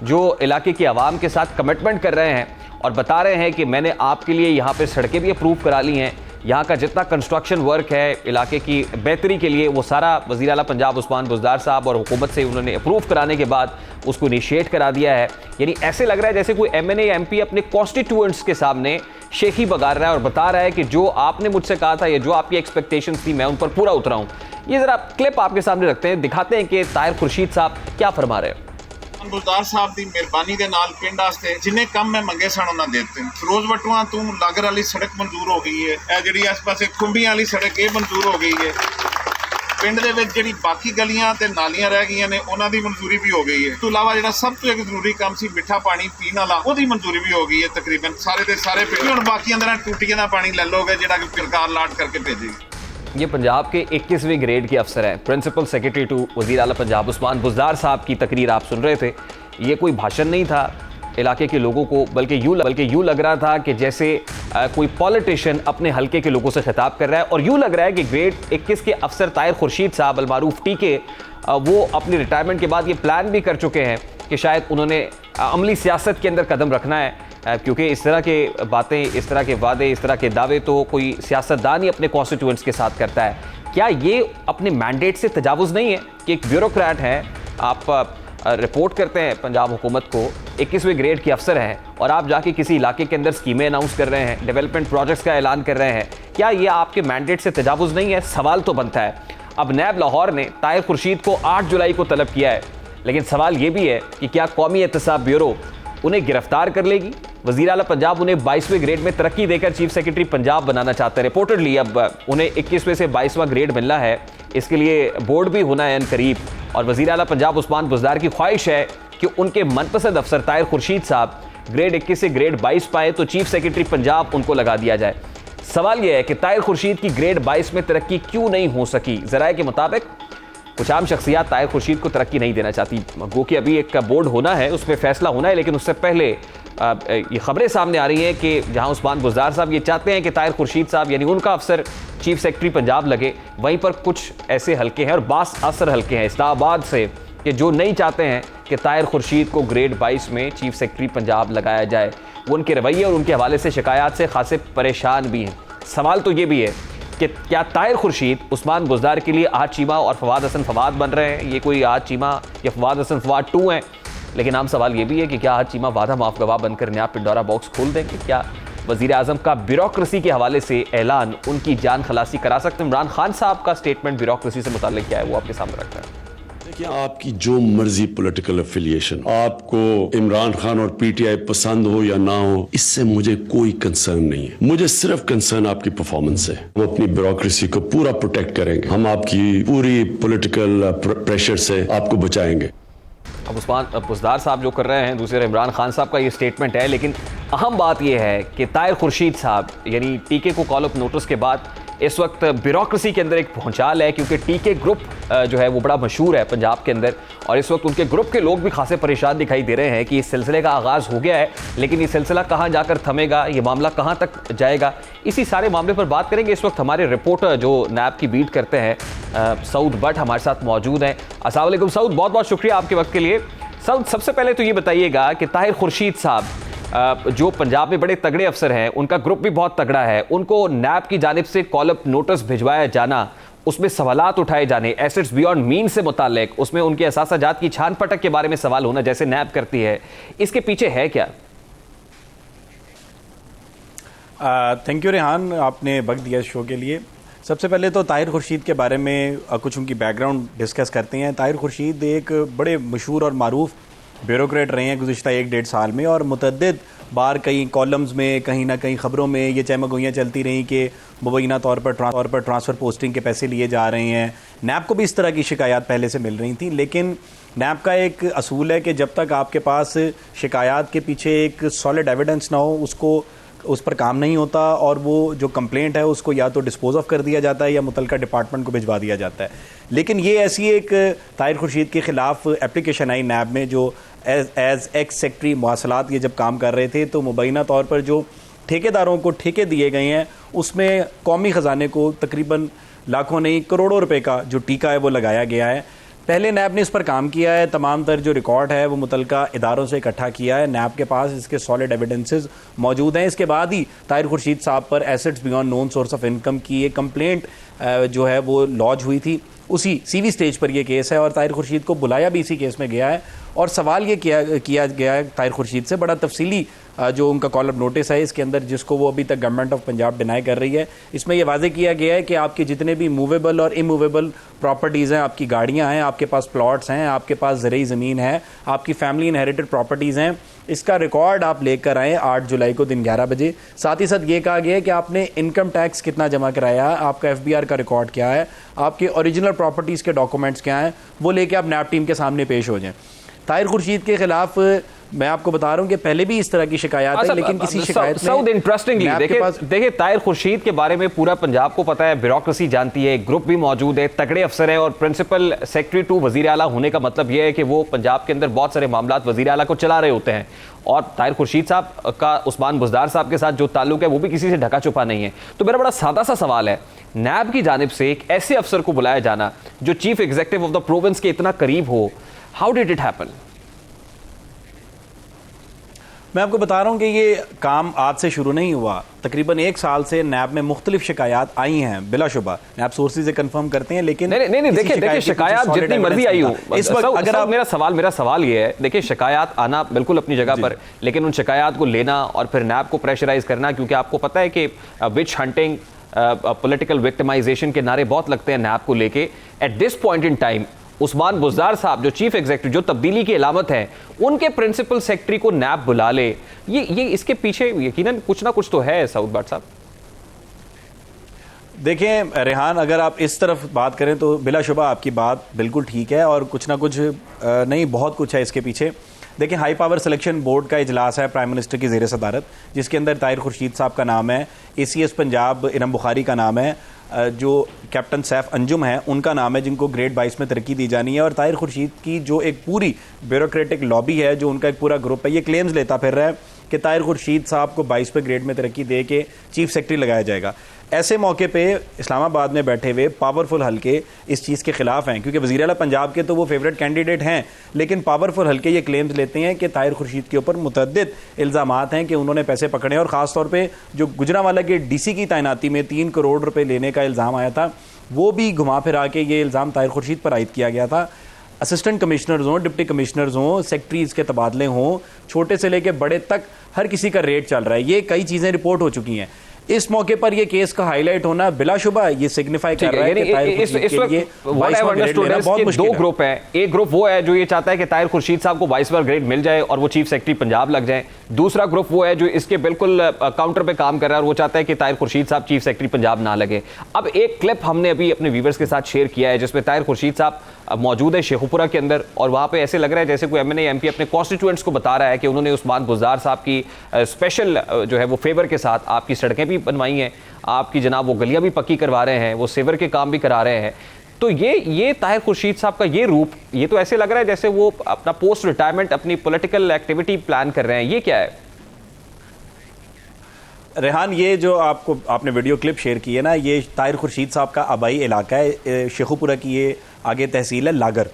जो इलाके की आवाम के साथ कमिटमेंट कर रहे हैं और बता रहे हैं कि मैंने आपके लिए यहाँ पे सड़कें भी अप्रूव करा ली हैं, यहाँ का जितना कंस्ट्रक्शन वर्क है इलाके की बेहतरी के लिए वो सारा वज़ीर आला पंजाब उस्मान बुज़दार साहब और हुकूमत से उन्होंने अप्रूव कराने के बाद उसको इनिशिएट करा दिया है। यानी ऐसे लग रहा है जैसे कोई MNA या MP अपने कॉन्स्टिट्यूएंट्स के सामने शेखी बगार रहा है और बता रहा है कि जो आपने मुझसे कहा था या जो आपकी एक्सपेक्टेशंस थी मैं उन पर पूरा उतरा हूँ। ये ज़रा क्लिप आपके सामने रखते हैं, दिखाते हैं कि ताहिर खुर्शीद साहब क्या फरमा रहे हैं। बुज़दार साहब की मेहरबानी के नाल पिंड वास्ते जिन्हें कम मैं मंगे सन उन्हें देते हैं। फिरोज वटुआ तू लागर वाली सड़क मंजूर हो गई है, जी इस पास खुंबियां वाली सड़क ये मंजूर हो गई है। पिंड दे विच जिहड़ी बाकी गलियां ते नालियां रह गई ने उन्हां दी मंजूरी भी हो गई है। तो इलावा जिहड़ा सब तो एक जरूरी काम सी मिठा पानी पीण वाला ओहदी मंजूरी भी हो गई है। तकरीबन सारे दे सारे पिंड हुण बाकी अंदर टूटियां दा पानी ले लोगे जिहड़ा कि सरकार लाट करके भेजेगी। ये पंजाब के 21वें ग्रेड के अफसर हैं, प्रिंसिपल सेक्रेटरी टू वज़ीर आला पंजाब उस्मान बुज़दार साहब की तकरीर आप सुन रहे थे। ये कोई भाषण नहीं था इलाके के लोगों को, बल्कि यूँ लग रहा था कि जैसे कोई पॉलिटिशियन अपने हलके के लोगों से खिताब कर रहा है। और यूँ लग रहा है कि ग्रेड 21 के अफसर ताहिर खुर्शीद साहब अलमारूफ टीके वो अपनी रिटायरमेंट के बाद ये प्लान भी कर चुके हैं कि शायद उन्होंने अमली सियासत के अंदर कदम रखना है, क्योंकि इस तरह के बातें, इस तरह के वादे, इस तरह के दावे तो कोई सियासतदान ही अपने कॉन्स्टिट्यूएंट्स के साथ करता है। क्या ये अपने मैंडेट से तजावुज़ नहीं है कि एक ब्यूरोक्रेट है, आप रिपोर्ट करते हैं पंजाब हुकूमत को, 21वें ग्रेड के अफसर हैं और आप जाके किसी इलाके के अंदर स्कीमें अनाउंस कर रहे हैं, डेवलपमेंट प्रोजेक्ट्स का ऐलान कर रहे हैं, क्या ये आपके मैंडेट से तजावुज़ नहीं है? सवाल तो बनता है। अब नैब लाहौर ने ताहिर खुर्शीद को 8 जुलाई को तलब किया है, लेकिन सवाल ये भी है कि क्या कौमी एहतसाब ब्यूरो उन्हें गिरफ्तार कर लेगी? वज़ीर आला पंजाब उन्हें 22वें ग्रेड में तरक्की देकर चीफ सेक्रेटरी पंजाब बनाना चाहते हैं। रिपोर्टेडली अब उन्हें 21वें से 22वां ग्रेड मिलना है, इसके लिए बोर्ड भी होना है करीब, और वज़ीर आला पंजाब उस्मान बुज़दार की ख्वाहिश है कि उनके मनपसंद अफसर ताहिर खुर्शीद साहब ग्रेड 21 से ग्रेड 22 पाए तो चीफ सेक्रेटरी पंजाब उनको लगा दिया जाए। सवाल यह है कि ताहिर खुर्शीद की ग्रेड 22 में तरक्की क्यों नहीं हो सकी? ज़राए के मुताबिक कुछ आम शख्सियात ताहिर खुर्शीद को तरक्की नहीं देना चाहती। गो कि अभी एक बोर्ड होना है, उस पर फैसला होना है, लेकिन उससे पहले ये खबरें सामने आ रही हैं कि जहां उस्मान बुज़दार साहब ये चाहते हैं कि ताहिर खुर्शीद साहब यानी उनका अफसर चीफ सेक्रेटरी पंजाब लगे, वहीं पर कुछ ऐसे हल्के हैं और बास असर हल्के हैं इस्लामाबाद से कि जो नहीं चाहते हैं कि ताहिर खुर्शीद को ग्रेड 22 में चीफ सेक्रेटरी पंजाब लगाया जाए। वो उनके रवैये और उनके हवाले से शिकायत से खासे परेशान भी हैं। सवाल तो ये भी है कि क्या ताहिर खुर्शीद उस्मान बुज़दार के लिए आहत चीमा और फवाद हसन फवाद बन रहे हैं? ये कोई आहत चीमा या फवाद हसन फवाद 2 हैं? लेकिन आम सवाल ये भी है कि क्या आहत चीमा वादा माफ गवाह बनकर नया पिंडोरा बॉक्स खोल देंगे? क्या वज़ीर आज़म का ब्यूरोक्रेसी के हवाले से ऐलान उनकी जान खलासी करा सकते हैं? इमरान खान साहब का स्टेटमेंट ब्यूरोक्रेसी से मुताल्लिक क्या है, वो आपके सामने रखता है। देखिए, आपकी जो मर्जी पॉलिटिकल एफिलिएशन, आपको इमरान खान और पीटीआई पसंद हो या ना हो, इससे मुझे कोई कंसर्न नहीं है। मुझे सिर्फ कंसर्न आपकी परफॉर्मेंस है। हम अपनी ब्यूरोक्रेसी को पूरा प्रोटेक्ट करेंगे, हम आपकी पूरी पॉलिटिकल प्रेशर से आपको बचाएंगे। अब उस्मान बुज़दार साहब जो कर रहे हैं, दूसरे इमरान खान साहब का ये स्टेटमेंट है, लेकिन अहम बात यह है कि ताहिर खुर्शीद साहब यानी टीके को कॉल अप नोटिस के बाद इस वक्त ब्यूरोक्रेसी के अंदर एक भूचाल है, क्योंकि टीके ग्रुप जो है वो बड़ा मशहूर है पंजाब के अंदर, और इस वक्त उनके ग्रुप के लोग भी खासे परेशान दिखाई दे रहे हैं कि इस सिलसिले का आगाज़ हो गया है, लेकिन ये सिलसिला कहाँ जाकर थमेगा, ये मामला कहाँ तक जाएगा, इसी सारे मामले पर बात करेंगे। इस वक्त हमारे रिपोर्टर जो नैब की बीट करते हैं सऊद बट हमारे साथ मौजूद हैं। अस्सलाम वालेकुम सऊद, बहुत बहुत शुक्रिया आपके वक्त के लिए। सऊद, सबसे पहले तो ये बताइएगा कि ताहिर खुर्शीद साहब जो पंजाब में बड़े तगड़े अफसर हैं, उनका ग्रुप भी बहुत तगड़ा है, उनको नैब की जानिब से कॉल अप नोटिस भिजवाया जाना, उसमें सवालात उठाए जाने एसेट्स बियॉन्ड मीन से मुताल्लिक, उसमें उनके असासाजात की छान पटक के बारे में सवाल होना जैसे नैब करती है, इसके पीछे है क्या? थैंक यू रेहान, आपने वक्त दिया शो के लिए। सबसे पहले तो ताहिर खुर्शीद के बारे में कुछ उनकी बैकग्राउंड डिस्कस करते हैं। ताहिर खुर्शीद एक बड़े मशहूर और मारूफ ब्यूरोक्रेट रहे हैं गुज़िश्ता 1-1.5 साल में, और मुतअद्दिद बार कई कॉलम्स में, कहीं ना कहीं ख़बरों में ये चहमगोइयाँ चलती रहीं कि मुबैना तौर पर ट्रांसफ़र पोस्टिंग के पैसे लिए जा रहे हैं। नैब को भी इस तरह की शिकायत पहले से मिल रही थी, लेकिन नैब का एक असूल है कि जब तक आपके पास शिकायत के पीछे एक सॉलिड एविडेंस ना हो, उस पर काम नहीं होता, और वो जो कंप्लेंट है उसको या तो डिस्पोज ऑफ कर दिया जाता है या मुतलका डिपार्टमेंट को भिजवा दिया जाता है। लेकिन ये ऐसी एक ताहिर खुर्शीद के ख़िलाफ़ एप्लीकेशन आई नैब में, जो एज एक्स सेक्रेटरी मवासलात ये जब काम कर रहे थे, तो मुबैना तौर पर जो ठेकेदारों को ठेके दिए गए हैं उसमें कौमी ख़जाने को तकरीबन लाखों नहीं करोड़ों रुपए का जो टीका है वो लगाया गया है। पहले नैब ने इस पर काम किया है, तमाम तर जो रिकॉर्ड है वो मुतलका इदारों से इकट्ठा किया है, नैब के पास इसके सॉलिड एविडेंसेस मौजूद हैं। इसके बाद ही ताहिर खुर्शीद साहब पर assets beyond known source of income की एक कंप्लेंट जो है वो लॉन्च हुई थी, उसी सीवी स्टेज पर यह केस है, और ताहिर खुर्शीद को बुलाया भी इसी केस में गया है, और सवाल ये किया गया है ताहिर खुर्शीद से, बड़ा तफसीली जो उनका कॉल अप नोटिस है इसके अंदर, जिसको वो अभी तक गवर्नमेंट ऑफ पंजाब डिनाई कर रही है, इसमें यह वाजे किया गया है कि आपके जितने भी मूवेबल और इमूवेबल प्रॉपर्टीज़ हैं, आपकी गाड़ियाँ हैं, आपके पास प्लॉट्स हैं, आपके पास ज़रूरी ज़मीन है, आपकी फैमिली इनहेरिटेड प्रॉपर्टीज़ हैं, इसका रिकॉर्ड आप लेकर आएँ 8 जुलाई को दिन 11 बजे। साथ ही साथ ये कहा गया है कि आपने इनकम टैक्स कितना जमा कराया, आपका FBR का रिकॉर्ड क्या है, आपके ओरिजिनल प्रॉपर्टीज़ के डॉक्यूमेंट्स क्या हैं, वो लेके आप नैब टीम के सामने पेश हो जाएं। ताहिर खुर्शीद के खिलाफ मैं आपको बता रहा हूं कि पहले भी इस तरह की शिकायत है, लेकिन किसी शिकायत में इंटरेस्टिंगली देखिए ताहिर खुर्शीद के बारे में पूरा पंजाब को पता है, ब्यूरोक्रेसी जानती है, ग्रुप भी मौजूद है, तगड़े अफसर हैं, और प्रिंसिपल सेक्रेटरी टू वजीर आला होने का मतलब यह है कि वो पंजाब के अंदर बहुत सारे मामलात वजीर आला को चला रहे होते हैं, और ताहिर खुर्शीद साहब का उस्मान बुज़दार साहब के साथ जो ताल्लुक है वो भी किसी से ढका छुपा नहीं है। तो मेरा बड़ा सादा सा सवाल है, नैब की जानिब से एक ऐसे अफसर को बुलाया जाना जो chief executive of the province के इतना करीब हो, हाउ डिड इट हैपन? मैं आपको बता रहा हूँ कि ये काम आज से शुरू नहीं हुआ, तकरीबन 1 साल से नैब में मुख्तलिफ शिकायत आई हैं, बिलाशुबा नैब सोर्सेज से कंफर्म करते हैं। लेकिन नहीं, देखिए शिकायत जितनी मर्जी आई हो, इस वक्त अगर आप मेरा सवाल ये है, देखिए शिकायत आना बिल्कुल अपनी जगह पर, लेकिन उन शिकायत को लेना और फिर नैब को प्रेशराइज करना, क्योंकि आपको पता है कि विच हंटिंग, पॉलिटिकल विक्टिमाइजेशन के नारे बहुत लगते हैं नैब को लेके। At this point in time Usman Buzdar साहब जो चीफ एग्जीक्यूटिव, जो तब्दीली की अलामत है, उनके प्रिंसिपल सेक्रेटरी को नैब बुला ले, ये इसके पीछे यकीनन कुछ ना कुछ तो है सऊद भट्ट साहब। देखें रेहान, अगर आप इस तरफ बात करें तो बिलाशुबा आपकी बात बिल्कुल ठीक है और कुछ ना कुछ नहीं, बहुत कुछ है इसके पीछे। देखिए, हाई पावर सिलेक्शन बोर्ड का इजलास है प्राइम मिनिस्टर की ज़ेर सदारत, जिसके अंदर ताहिर खुर्शीद साहब का नाम है, ACS पंजाब इनाम बुखारी का नाम है, जो कैप्टन सैफ अंजुम है उनका नाम है, जिनको ग्रेड 22 में तरक्की दी जानी है। और ताहिर खुर्शीद की जो एक पूरी ब्यूरोक्रेटिक लॉबी है, जो उनका एक पूरा ग्रुप है, ये क्लेम्स लेता फिर रहा है कि ताहिर खुर्शीद साहब को 22वें ग्रेड में तरक्की दे के चीफ सेक्रेटरी लगाया जाएगा। ऐसे मौके पे इस्लामाबाद में बैठे हुए पावरफुल हल्के इस चीज़ के खिलाफ हैं, क्योंकि वज़ीर आला पंजाब के तो वो फेवरेट कैंडिडेट हैं, लेकिन पावरफुल हल्के ये क्लेम्स लेते हैं कि ताहिर खुर्शीद के ऊपर मुतअद्दिद इल्ज़ामात हैं कि उन्होंने पैसे पकड़े, और ख़ास तौर पे जो गुजरांवाला के DC की तैनाती में 3 करोड़ रुपए लेने का इल्ज़ाम आया था, वो भी घुमा फिरा के ये इल्ज़ाम ताहिर खुर्शीद पर आयद किया गया था। असिस्टेंट कमिश्नर्स हों, डिप्टी कमिश्नर्स हों, सेक्रेटरीज के तबादले हों, छोटे से लेके बड़े तक हर किसी का रेट चल रहा है। ये कई चीज़ें रिपोर्ट हो चुकी हैं। इस मौके पर ये केस का हाईलाइट होना बिलाशुबा ये सिग्निफाई कर रहा है कि ताहिर खुर्शीद के लिए 22वां ग्रेड लेना बहुत मुश्किल है। 2 ग्रुप है, एक ग्रुप वो है जो ये चाहता है कि ताहिर खुर्शीद साहब को 22वां ग्रेड मिल जाए और वो चीफ सेक्रेटरी पंजाब लग जाए। दूसरा ग्रुप वो है जो इसके बिल्कुल काउंटर पे काम कर रहा है और वो चाहता है कि ताहिर खुर्शीद साहब चीफ सेक्रेटरी पंजाब ना लगे। अब एक क्लिप हमने अभी अपने व्यूअर्स के साथ शेयर किया है, जिसमें ताहिर खुर्शीद साहब मौजूद है शेखुपुरा के अंदर, और वहाँ पे ऐसे लग रहा है जैसे कोई MNA MP अपने कॉन्स्टिट्यूएंट्स को बता रहा है कि उन्होंने उस्मान बुज़दार साहब की स्पेशल जो है वो फेवर के साथ आपकी सड़कें भी बनवाई हैं, आपकी जनाब वो गलियां भी पक्की करवा रहे हैं, वो सेवर के काम भी करा रहे हैं। तो ये ताहिर खुर्शीद साहब का ये रूप, ये तो ऐसे लग रहा है जैसे वो अपना पोस्ट रिटायरमेंट अपनी पॉलिटिकल एक्टिविटी प्लान कर रहे हैं। ये क्या है रेहान? ये जो आपने वीडियो क्लिप शेयर की है ना, ये ताहिर खुर्शीद साहब का आबाई इलाका है, शेखुपुरा की ये आगे तहसील है लागर,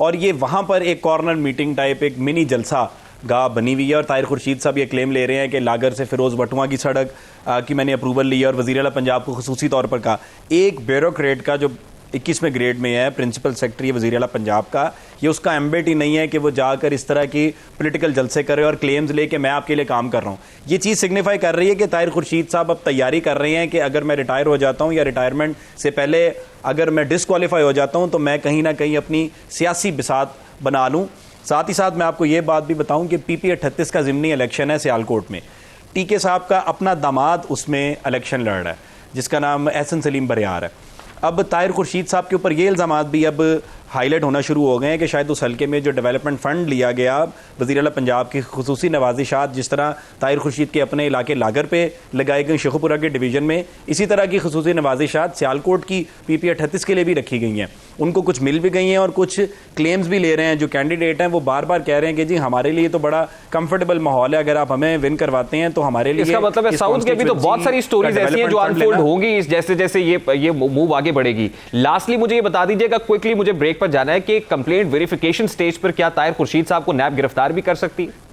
और ये वहाँ पर एक कॉर्नर मीटिंग टाइप एक मिनी जलसा गाह बनी हुई है। और ताहिर खुर्शीद साहब ये क्लेम ले रहे हैं कि लागर से फिरोज़ बटुआ की सड़क की मैंने अप्रूवल ली है, और वज़ीर आला पंजाब को खुसूसी तौर पर कहा। एक ब्यूरोक्रेट का जो 21वें ग्रेड में है, प्रिंसिपल सेक्रेटरी वज़ीर आला पंजाब का, ये उसका एम्बिट ही नहीं है कि वो जाकर इस तरह की पॉलिटिकल जलसे करे और क्लेम्स ले कि मैं आपके लिए काम कर रहा हूँ। ये चीज़ सिग्निफाई कर रही है कि ताहिर खुर्शीद साहब अब तैयारी कर रहे हैं कि अगर मैं रिटायर हो जाता हूँ या रिटायरमेंट से पहले अगर मैं डिसक्वालीफाई हो जाता हूँ तो मैं कहीं ना कहीं अपनी सियासी बिसात बना लूँ। साथ ही साथ मैं आपको ये बात भी बताऊँ कि PP 38 का ज़िमनी इलेक्शन है सियालकोट में, TK साहब का अपना दामाद उसमें इलेक्शन लड़ रहा है, जिसका नाम एहसन सलीम बरियार है। अब ताहिर खुर्शीद साहब के ऊपर ये इल्ज़ामात भी अब हाईलाइट होना शुरू हो गए हैं कि शायद उस हल्के में जो डेवलपमेंट फ़ंड लिया गया वज़ीर आला पंजाब की खुसूसी नवाजिशात, जिस तरह ताहिर खुर्शीद के अपने इलाके लागर पे लगाए गए शेखुपुरा के डिवीज़न में, इसी तरह की खुसूसी नवाजिशात सियालकोट की PP 38 के लिए भी रखी गई हैं। उनको कुछ मिल भी गई हैं और कुछ क्लेम्स भी ले रहे हैं। जो कैंडिडेट हैं वो बार बार कह रहे हैं कि जी हमारे लिए तो बड़ा कंफर्टेबल माहौल है, अगर आप हमें विन करवाते हैं तो हमारे लिए। इसका मतलब है साउथ के भी तो बहुत सारी स्टोरीज ऐसी हैं जो अनफोल्ड होंगी जैसे जैसे ये मूव आगे बढ़ेगी। लास्टली मुझे ये बता दीजिएगा, क्विकली मुझे ब्रेक पर जाना है, कि कंप्लेंट वेरिफिकेशन स्टेज पर क्या ताहिर खुर्शीद साहब को नैब गिरफ्तार भी कर सकती है?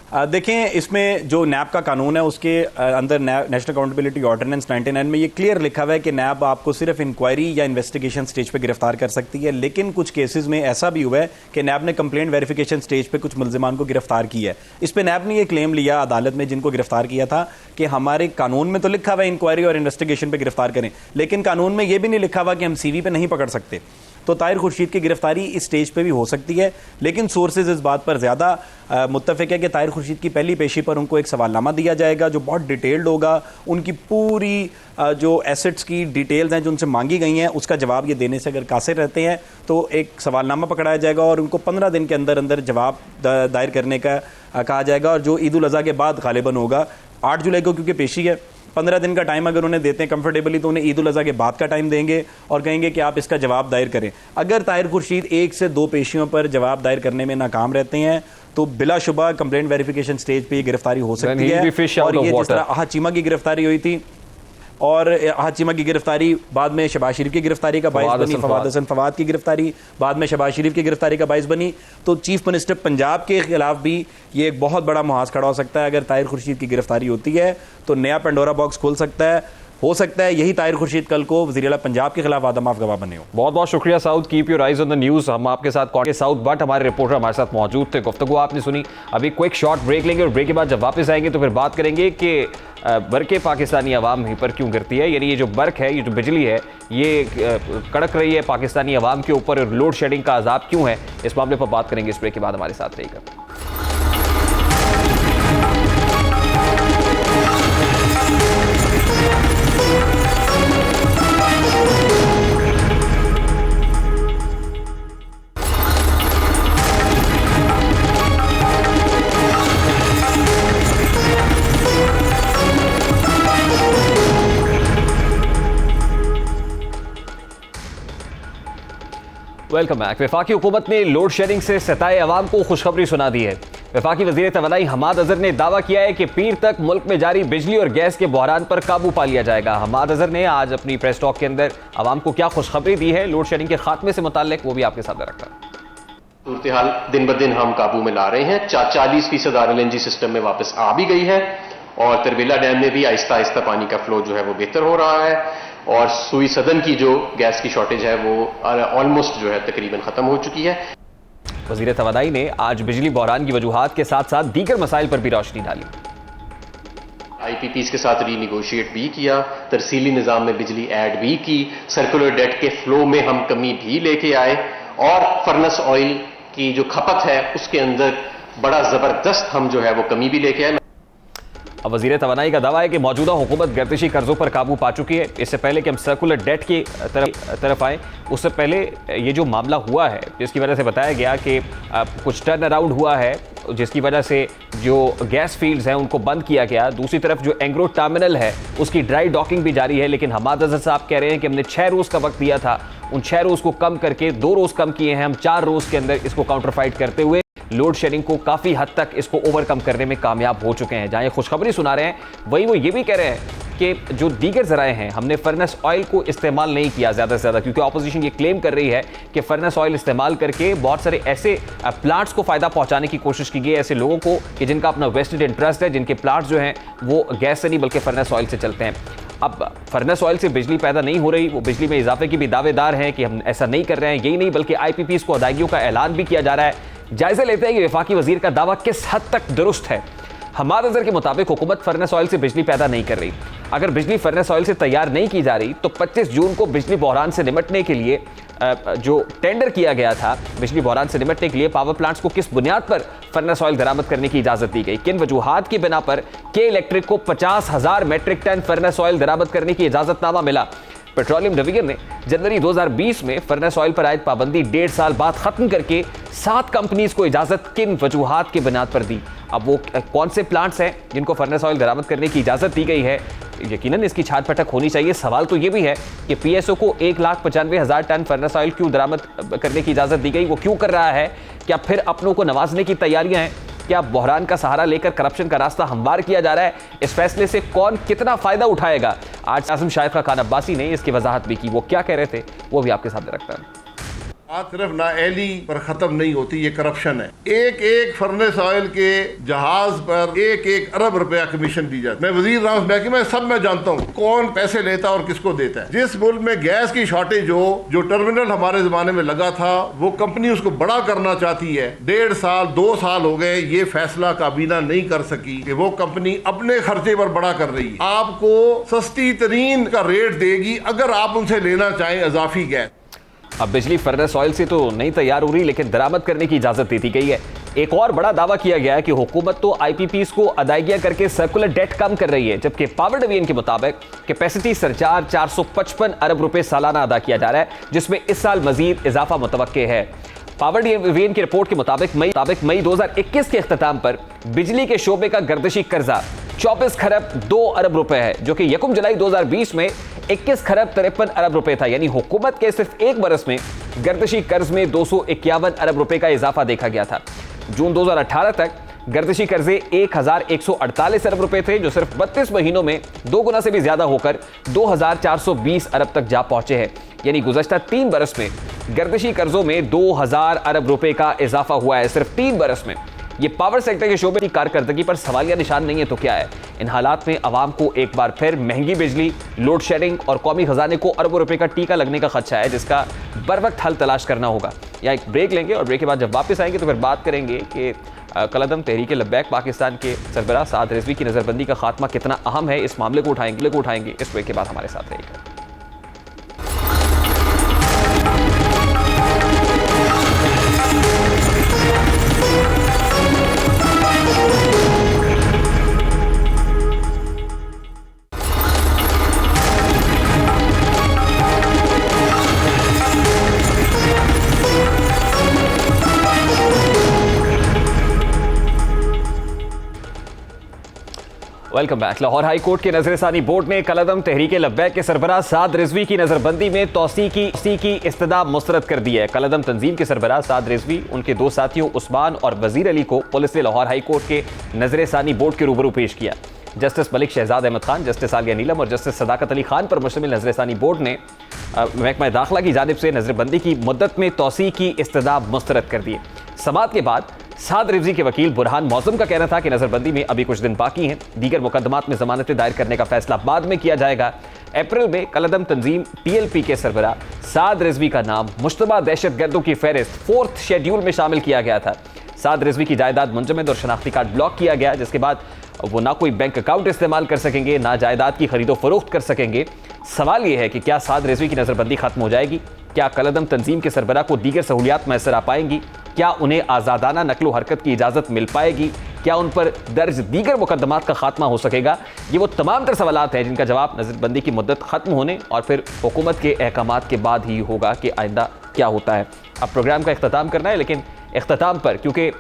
देखें, इसमें जो नैब का कानून है उसके अंदर नेशनल अकाउंटेबिलिटी ऑर्डिनेंस 99 में ये क्लियर लिखा हुआ है कि नैब आपको सिर्फ इंक्वायरी या इन्वेस्टिगेशन स्टेज पे गिरफ्तार कर सकती है। लेकिन कुछ केसेस में ऐसा भी हुआ है कि नैब ने कंप्लेंट वेरिफिकेशन स्टेज पे कुछ मुल्जिमान को गिरफ्तार किया है। इस पर नैब ने ये क्लेम लिया अदालत में जिनको गिरफ्तार किया था कि हमारे कानून में तो लिखा हुआ है इंक्वायरी और इन्वेस्टिगेशन पर गिरफ्तार करें, लेकिन कानून में ये भी नहीं लिखा हुआ कि हम CV पे नहीं पकड़ सकते। तो ताहिर खुर्शीद की गिरफ्तारी इस स्टेज पे भी हो सकती है, लेकिन सोर्सेज इस बात पर ज़्यादा मुत्तफिक है कि ताहिर खुर्शीद की पहली पेशी पर उनको एक सवालनामा दिया जाएगा जो बहुत डिटेल्ड होगा। उनकी पूरी जो एसेट्स की डिटेल्स हैं जो उनसे मांगी गई हैं उसका जवाब ये देने से अगर कासिर रहते हैं तो एक सवालनामा पकड़ाया जाएगा और उनको 15 दिन के अंदर अंदर जवाब दायर करने का कहा जाएगा। और जो ईद उल अज़हा के बाद गालिबन होगा 8 जुलाई को, क्योंकि पेशी है, 15 दिन का टाइम अगर उन्हें देते हैं कंफर्टेबली तो उन्हें ईद उल अज़हा के बाद का टाइम देंगे और कहेंगे कि आप इसका जवाब दायर करें। अगर ताहिर खुर्शीद 1 से 2 पेशियों पर जवाब दायर करने में नाकाम रहते हैं तो बिलाशुबा कंप्लेंट वेरिफिकेशन स्टेज पे गिरफ्तारी हो सकती है। और ये जिस तरह चीमा की गिरफ्तारी हुई थी, और हाशिमा की गिरफ्तारी बाद में शहबाज शरीफ की गिरफ्तारी का बाइस बनी, फवाद हसन फवाद की गिरफ्तारी बाद में शहबाज शरीफ की गिरफ्तारी का बाइस बनी। तो चीफ मिनिस्टर पंजाब के खिलाफ भी ये एक बहुत बड़ा मुहाज खड़ा हो सकता है। अगर ताहिर खुर्शीद की गिरफ्तारी होती है तो नया पेंडोरा बॉक्स खुल सकता है। हो सकता है यही ताहिर खुर्शीद कल को वज़ीर-ए-आला पंजाब के खिलाफ आदमाफ गवाह बने हो। बहुत बहुत शुक्रिया Saud, keep your eyes on the news. हम आपके साथ साउद बट हमारे रिपोर्टर हमारे साथ मौजूद थे, गुफ्तगू आपने सुनी। अभी क्विक शॉर्ट ब्रेक लेंगे और ब्रेक के बाद जब वापस आएंगे तो फिर बात करेंगे कि बरके पाकिस्तानी अवाम ही पर क्यों गिरती है, यानी ये जो बर्क है, ये जो बिजली है, ये कड़क रही है पाकिस्तानी अवाम के ऊपर और लोड शेडिंग का अजाब क्यों है, इस मामले पर बात करेंगे इस ब्रेक के बाद। हमारे साथ रहिएगा। Welcome back. वफाकी हुकूमत ने लोड शेडिंग से सताए अवाम को खुशखबरी सुना दी है। वफाकी वज़ीर तवानाई हमाद अजहर ने दावा किया है कि पीर तक मुल्क में जारी बिजली और गैस के बहरान पर काबू पा लिया जाएगा। हमाद अजहर ने आज अपनी प्रेस टॉक के अंदर अवाम को क्या खुशखबरी दी है लोड शेडिंग के खात्मे से मुताल्लिक, वो भी आपके सामने रखा। सूरत हाल दिन ब दिन हम काबू में ला रहे हैं। 40% RLNG सिस्टम में वापस आ भी गई है और तरबेला डैम में भी आहिस्ता आहिस्ता पानी का फ्लो जो है वो बेहतर हो रहा है और सुई सदन की जो गैस की शॉर्टेज है वो ऑलमोस्ट जो है तकरीबन खत्म हो चुकी है। वज़ीर तवानाई ने आज बिजली बहरान की वजूहात के साथ साथ दीगर मसाइल पर भी रोशनी डाली। IPPs के साथ रीनिगोशिएट भी किया, तरसीली निज़ाम में बिजली ऐड भी की, सर्कुलर डेट के फ्लो में हम कमी भी लेके आए और फर्नेस ऑयल की जो खपत है उसके अंदर बड़ा जबरदस्त हम जो है वो कमी भी लेके आए। अब वज़ीर तवानाई का दावा है कि मौजूदा हुकूमत गर्दिशी कर्जों पर काबू पा चुकी है। इससे पहले कि हम सर्कुलर डेट की तरफ आए, उससे पहले ये जो मामला हुआ है जिसकी वजह से बताया गया कि कुछ टर्न अराउंड हुआ है जिसकी वजह से जो गैस फील्ड्स हैं उनको बंद किया गया। दूसरी तरफ जो एंग्रो टर्मिनल है उसकी ड्राई डॉकिंग भी जारी है, लेकिन हमाद अजहर साहब कह रहे हैं कि हमने 6 रोज़ का वक्त दिया था, उन 6 रोज़ को कम करके 2 रोज़ कम किए हैं। हम 4 रोज़ के अंदर इसको काउंटरफाइट करते हुए लोड शेडिंग को काफ़ी हद तक इसको ओवरकम करने में कामयाब हो चुके हैं। जहाँ ये खुशखबरी सुना रहे हैं वहीं वो ये भी कह रहे हैं कि जो दीगर ज़राए हैं हमने फर्नेस ऑयल को इस्तेमाल नहीं किया ज़्यादा से ज़्यादा, क्योंकि अपोजिशन ये क्लेम कर रही है कि फर्नेस ऑयल इस्तेमाल करके बहुत सारे ऐसे प्लांट्स को फ़ायदा पहुंचाने की कोशिश की गई है, ऐसे लोगों को कि जिनका अपना वेस्टेड इंटरेस्ट है, जिनके प्लांट्स जो हैं वो गैस से नहीं बल्कि फर्नेस ऑयल से चलते हैं। अब फर्नेस ऑयल से बिजली पैदा नहीं हो रही, वो बिजली में इजाफे की भी दावेदार हैं कि हम ऐसा नहीं कर रहे हैं। यही नहीं बल्कि IPPs को अदायगियों का ऐलान भी किया जा रहा है। जायजा लेते हैं कि वफाकी वजीर का दावा किस हद तक दुरुस्त है। हमाद अजहर के मुताबिक हुकूमत फर्नेस ऑयल से बिजली पैदा नहीं कर रही। अगर बिजली फर्नेस ऑयल से तैयार नहीं की जा रही तो 25 जून को बिजली बहरान से निपटने के लिए जो टेंडर किया गया था, बिजली बहरान से निपटने के लिए पावर प्लांट्स को किस बुनियाद पर फर्नेस ऑयल दरामद करने की इजाजत दी गई, किन वजूहात की बिना पर के इलेक्ट्रिक को 50,000 मेट्रिक टन फर्नेस ऑयल दरामद करने की इजाजतनामा मिला। पेट्रोलियम डिवीजन ने जनवरी 2020 में फर्नेस ऑयल पर आयद पाबंदी 1.5 साल बाद खत्म करके 7 कंपनीज को इजाजत किन वजूहात की बुनियाद पर दी। अब वो कौन से प्लांट्स हैं जिनको फर्नेस ऑयल दरामद करने की इजाजत दी गई है, यकीनन इसकी छाट पटक होनी चाहिए। सवाल तो ये भी है कि PSO को 1,95,000 टन फर्नेस ऑयल क्यों दरामद करने की इजाजत दी गई, वो क्यों कर रहा है? क्या फिर अपनों को नवाजने की तैयारियां हैं? क्या बहरान का सहारा लेकर करप्शन का रास्ता हमवार किया जा रहा है? इस फैसले से कौन कितना फायदा उठाएगा? आज आज़म शाइफ खान अब्बासी ने इसकी वजाहत भी की। वो क्या कह रहे थे वो भी आपके सामने रखता है। आज सिर्फ नाअहली पर खत्म नहीं होती, ये करप्शन है। एक एक फर्नेस ऑयल के जहाज पर 1-1 अरब रुपया कमीशन दी जाती है। मैं वजीर रहा हूँ महकमे, सब मैं जानता हूँ कौन पैसे लेता और किसको देता है। जिस मुल्क में गैस की शॉर्टेज हो, जो टर्मिनल हमारे जमाने में लगा था, वो कंपनी उसको बड़ा करना चाहती है। 1.5 साल 2 साल हो गए, ये फैसला काबीना नहीं कर सकी कि वो कंपनी अपने खर्चे पर बड़ा कर रही है। आपको सस्ती तरीन का रेट देगी अगर आप उनसे लेना चाहें इजाफी गैस। अब बिजली फर्नेस ऑयल से तो नहीं तैयार हो रही, लेकिन दरामद करने की इजाजत दे दी गई है। एक और बड़ा दावा किया गया है कि हुकूमत तो IPPs को अदायगियां करके सर्कुलर डेट कम कर रही है, जबकि पावर डिवीजन के मुताबिक कैपेसिटी सरचार्ज 455 अरब रुपए सालाना अदा किया जा रहा है, जिसमें इस साल मजीद इजाफा मुतवक्के है। पावर डिवीजन की रिपोर्ट के मुताबिक मई 2021 के इख्तिताम पर बिजली के शोबे का गर्दिशी कर्जा 24 खरब 2 अरब रुपए है, जो कि 1 जुलाई 2020 में 21 खरब 53 अरब रुपए था। यानी हुकूमत के सिर्फ एक बरस में गर्दिशी कर्ज में 251 अरब रुपए का इजाफा देखा गया था। जून 2018 तक गर्दिशी कर्जे 1148 अरब रुपए थे, जो सिर्फ 32 महीनों में 2 गुना से भी ज्यादा होकर 2420 अरब तक जा पहुंचे हैं। यानी गुज़श्ता 3 बरस में गर्दिशी कर्जों में 2000 अरब रुपए का इजाफा हुआ है, सिर्फ 3 बरस में। ये पावर सेक्टर के शोबे की कारकर्दगी पर सवालिया निशान नहीं है तो क्या है। इन हालात में आवाम को एक बार फिर महंगी बिजली, लोड शेडिंग और कौमी खजाने को अरबों रुपए का टीका लगने का खदशा है, जिसका बर वक्त हल तलाश करना होगा। या एक ब्रेक लेंगे और ब्रेक के बाद जब वापस आएंगे तो फिर बात करेंगे कि कलदम तहरीक लब्बैक पाकिस्तान के सरबराह साद रिजवी की नज़रबंदी का खात्मा कितना अहम है। इस मामले को उठाएंगे। इस ब्रेक के बाद हमारे साथ रहेगा। Welcome back. Lahore high court के नजरसानी बोर्ड ने कलदम तहरीक लब्बैक के सरबराह साद रिजवी की नजरबंदी में तौसी की इस्तदा मुस्तरद कर दी है। कलदम तंजीम के सरबराह साद रिजवी, उनके 2 साथियों उस्मान और वजीर अली को पुलिस ने लाहौर हाई कोर्ट के नजरसानी बोर्ड के रूबरू पेश किया। जस्टिस मलिक शहजाद अहमद खान, जस्टिस आलिया नीलम और जस्टिस सदाकत अली खान पर मुश्तमिल नजरसानी बोर्ड ने महकमा दाखिला की जानिब से नजरबंदी की मुद्दत में तौसी की इस्तदा मुस्तरद कर दी। समाअत के बाद साद रिजवी के वकील बुरहान मौसम का कहना था कि नजरबंदी में अभी कुछ दिन बाकी हैं, दीगर मुकदमात में जमानतें दायर करने का फैसला बाद में किया जाएगा। अप्रैल में कलदम तंजीम TLP के सरबराह साद रिजवी का नाम मुश्तबा दहशतगर्दों की फहरिस्त 4th शेड्यूल में शामिल किया गया था। साद रिजवी की जायदाद मुंजमद और शनाख्ती कार्ड ब्लॉक किया गया, जिसके बाद वो ना कोई बैंक अकाउंट इस्तेमाल कर सकेंगे, ना जायदाद की खरीदो फरोख्त कर सकेंगे। सवाल यह है कि क्या साद रिजवी की नजरबंदी खत्म हो जाएगी? क्या कलदम तंजीम के सरबराह को दीगर सहूलियात मैसर आ पाएंगी? क्या उन्हें आज़ादाना नकलो हरकत की इजाज़त मिल पाएगी? क्या उन पर दर्ज दीगर मुकदमात का खात्मा हो सकेगा? ये वो तमाम तर सवालात हैं जिनका जवाब नजरबंदी की मुद्दत खत्म होने और फिर हुकूमत के अहकामात के बाद ही होगा कि आइंदा क्या होता है। अब प्रोग्राम का इख्तिताम करना है, लेकिन इख्तिताम पर क्योंकि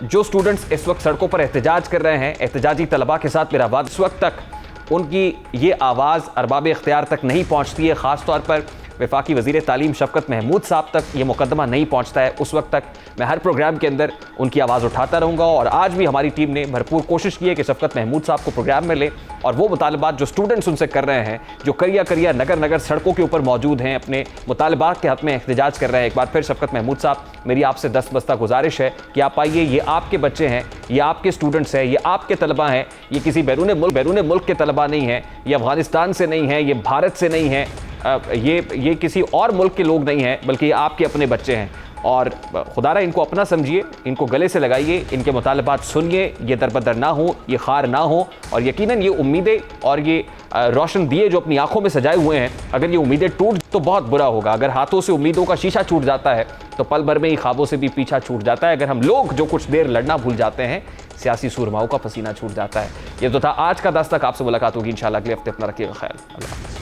जो स्टूडेंट्स इस वक्त सड़कों पर एहतजाज कर रहे हैं, एहतजाजी तलबा के साथ मेरा वाद, इस वक्त तक उनकी ये आवाज़ अरबाब इख्तियार तक नहीं पहुँचती है। ख़ास तौर पर वफाकी वज़ीर तालीम शफ़क़त महमूद साहब तक ये मुकदमा नहीं पहुँचता है, उस वक्त तक मैं हर प्रोग्राम के अंदर उनकी आवाज़ उठाता रहूँगा। और आज भी हमारी टीम ने भरपूर कोशिश की है कि शफ़क़त महमूद साहब को प्रोग्राम में ले और वो मुतालबात जो स्टूडेंट्स उनसे कर रहे हैं, जो करिया नगर सड़कों के ऊपर मौजूद हैं, अपने मुतालबात के हक़ में एहतजाज कर रहे हैं, एक बार फिर शफ़क़त महमूद साहब, मेरी आपसे दस्तबस्ता गुजारिश है कि आप आइए। ये आपके बच्चे हैं, ये आपके स्टूडेंट्स हैं, ये आपके तलबा हैं, ये किसी बैरून मुल्क के तलबा नहीं हैं, ये अफ़गानिस्तान से नहीं हैं, ये भारत से नहीं हैं, ये किसी और मुल्क के लोग नहीं हैं, बल्कि ये आपके अपने बच्चे हैं। और खुदारा इनको अपना समझिए, इनको गले से लगाइए, इनके मुतालबात सुनिए, ये दरबदर ना हो, ये खार ना हो। और यकीनन ये उम्मीदें और ये रोशन दिए जो अपनी आंखों में सजाए हुए हैं, अगर ये उम्मीदें टूट तो बहुत बुरा होगा। अगर हाथों से उम्मीदों का शीशा छूट जाता है तो पल भर में ही ख्वाबों से भी पीछा छूट जाता है। अगर हम लोग जो कुछ देर लड़ना भूल जाते हैं, सियासी सूरमाओं का पसीना छूट जाता है। ये तो था आज का दस्तक। आपसे मुलाकात होगी इंशाल्लाह अगले हफ्ते। अपना रखिएगा ख्याल। अल्लाह हाफ़िज़।